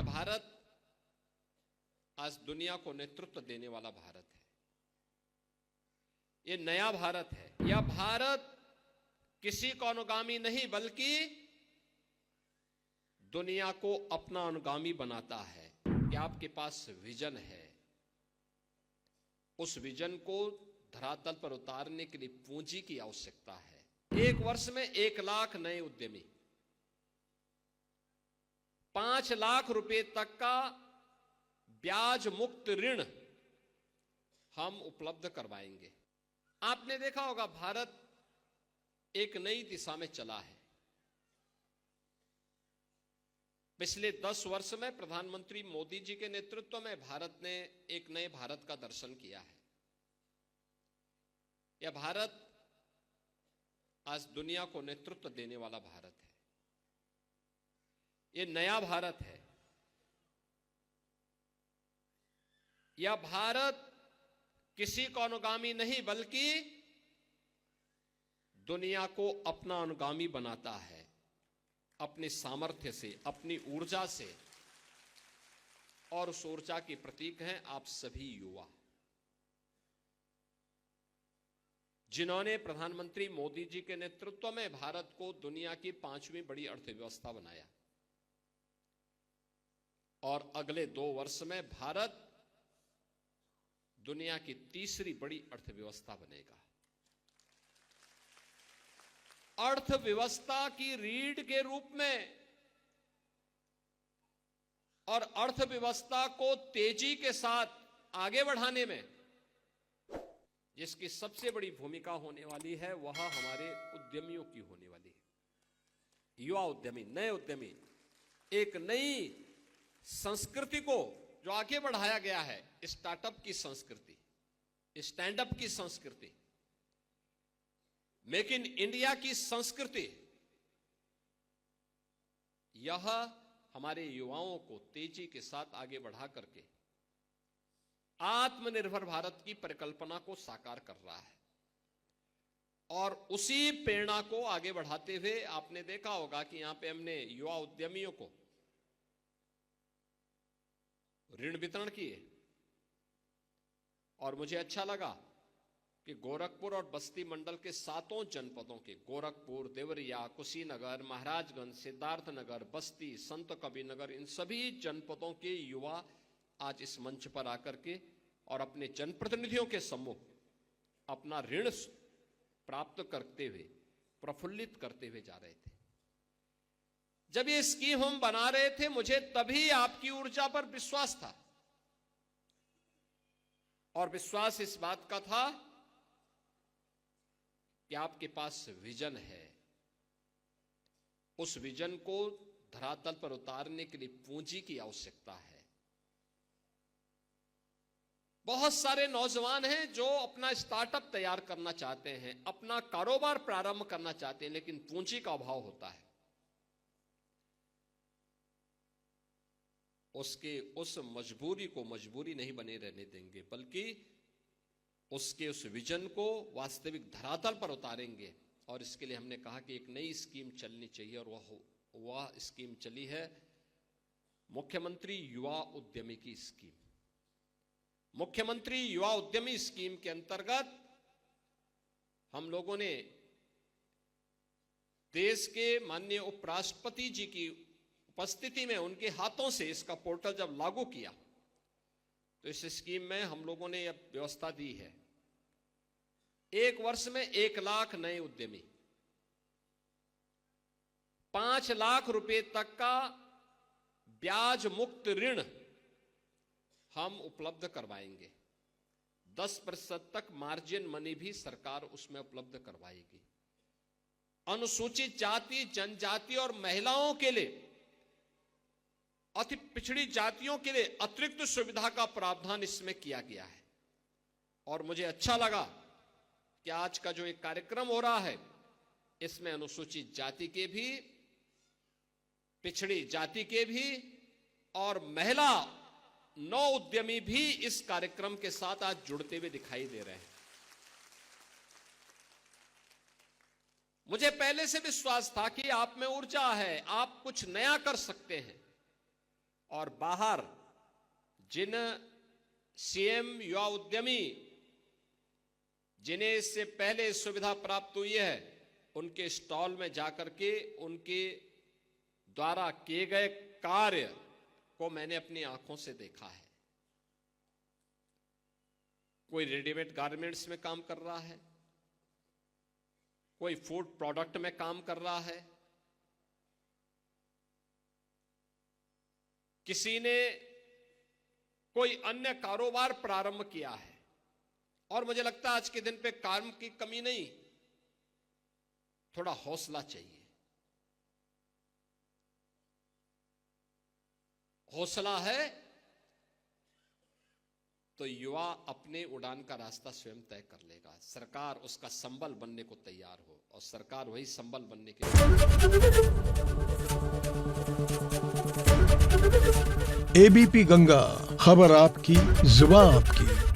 यह भारत आज दुनिया को नेतृत्व देने वाला भारत है। यह नया भारत है। यह भारत किसी का अनुगामी नहीं बल्कि दुनिया को अपना अनुगामी बनाता है। कि आपके पास विजन है, उस विजन को धरातल पर उतारने के लिए पूंजी की आवश्यकता है। एक वर्ष में 1 लाख नए उद्यमी, 5 लाख रुपए तक का ब्याज मुक्त ऋण हम उपलब्ध करवाएंगे। आपने देखा होगा भारत एक नई दिशा में चला है। पिछले 10 वर्ष में प्रधानमंत्री मोदी जी के नेतृत्व में भारत ने एक नए भारत का दर्शन किया है। यह भारत आज दुनिया को नेतृत्व देने वाला भारत है। यह नया भारत है। यह भारत किसी का अनुगामी नहीं बल्कि दुनिया को अपना अनुगामी बनाता है। अपने सामर्थ्य से, अपनी ऊर्जा से, और उस ऊर्जा के प्रतीक हैं आप सभी युवा, जिन्होंने प्रधानमंत्री मोदी जी के नेतृत्व में भारत को दुनिया की 5वीं बड़ी अर्थव्यवस्था बनाया। और अगले 2 वर्ष में भारत दुनिया की 3री बड़ी अर्थव्यवस्था बनेगा। अर्थव्यवस्था की रीढ़ के रूप में और अर्थव्यवस्था को तेजी के साथ आगे बढ़ाने में जिसकी सबसे बड़ी भूमिका होने वाली है वह हमारे उद्यमियों की होने वाली है। युवा उद्यमी, नए उद्यमी, एक नई संस्कृति को जो आगे बढ़ाया गया है, स्टार्टअप की संस्कृति, स्टैंड अप की संस्कृति, मेक इन इंडिया की संस्कृति, यह हमारे युवाओं को तेजी के साथ आगे बढ़ा करके आत्मनिर्भर भारत की परिकल्पना को साकार कर रहा है। और उसी प्रेरणा को आगे बढ़ाते हुए आपने देखा होगा कि यहां पे हमने युवा उद्यमियों को ऋण वितरण किए। और मुझे अच्छा लगा कि गोरखपुर और बस्ती मंडल के 7 जनपदों के, गोरखपुर, देवरिया, कुशीनगर, महाराजगंज, सिद्धार्थनगर, बस्ती, संत कबीरनगर, इन सभी जनपदों के युवा आज इस मंच पर आकर के और अपने जनप्रतिनिधियों के सम्मुख अपना ऋण प्राप्त करते हुए, प्रफुल्लित करते हुए जा रहे थे। जब ये स्कीम हम बना रहे थे, मुझे तभी आपकी ऊर्जा पर विश्वास था। और विश्वास इस बात का था कि आपके पास विजन है, उस विजन को धरातल पर उतारने के लिए पूंजी की आवश्यकता है। बहुत सारे नौजवान हैं जो अपना स्टार्टअप तैयार करना चाहते हैं, अपना कारोबार प्रारंभ करना चाहते हैं, लेकिन पूंजी का अभाव होता है। उसके उस मजबूरी को मजबूरी नहीं बने रहने देंगे, बल्कि उसके उस विजन को वास्तविक धरातल पर उतारेंगे। और इसके लिए हमने कहा कि एक नई स्कीम चलनी चाहिए, और वह स्कीम चली है मुख्यमंत्री युवा उद्यमी की स्कीम। मुख्यमंत्री युवा उद्यमी स्कीम के अंतर्गत हम लोगों ने देश के माननीय उपराष्ट्रपति जी की उपस्थिति में उनके हाथों से इसका पोर्टल जब लागू किया, तो इस स्कीम में हम लोगों ने यह व्यवस्था दी है, 1 वर्ष में 1 लाख नए उद्यमी, 5 लाख रुपए तक का ब्याज मुक्त ऋण हम उपलब्ध करवाएंगे। 10% तक मार्जिन मनी भी सरकार उसमें उपलब्ध करवाएगी। अनुसूचित जाति, जनजाति और महिलाओं के लिए, अति पिछड़ी जातियों के लिए अतिरिक्त सुविधा का प्रावधान इसमें किया गया है। और मुझे अच्छा लगा कि आज का जो एक कार्यक्रम हो रहा है, इसमें अनुसूचित जाति के भी, पिछड़ी जाति के भी और महिला नौ उद्यमी भी इस कार्यक्रम के साथ आज जुड़ते हुए दिखाई दे रहे हैं। मुझे पहले से विश्वास था कि आप में ऊर्जा है, आप कुछ नया कर सकते हैं। और बाहर जिन सीएम युवा उद्यमी जिन्हें इससे पहले सुविधा प्राप्त हुई है, उनके स्टॉल में जाकर के उनके द्वारा किए गए कार्य को मैंने अपनी आंखों से देखा है। कोई रेडीमेड गारमेंट्स में काम कर रहा है, कोई फूड प्रोडक्ट में काम कर रहा है, किसी ने कोई अन्य कारोबार प्रारंभ किया है। और मुझे लगता है आज के दिन पे काम की कमी नहीं, थोड़ा हौसला चाहिए। हौसला है तो युवा अपने उड़ान का रास्ता स्वयं तय कर लेगा। सरकार उसका संबल बनने को तैयार हो, और सरकार वही संबल बनने के एबीपी गंगा, खबर आपकी, जुबान आपकी।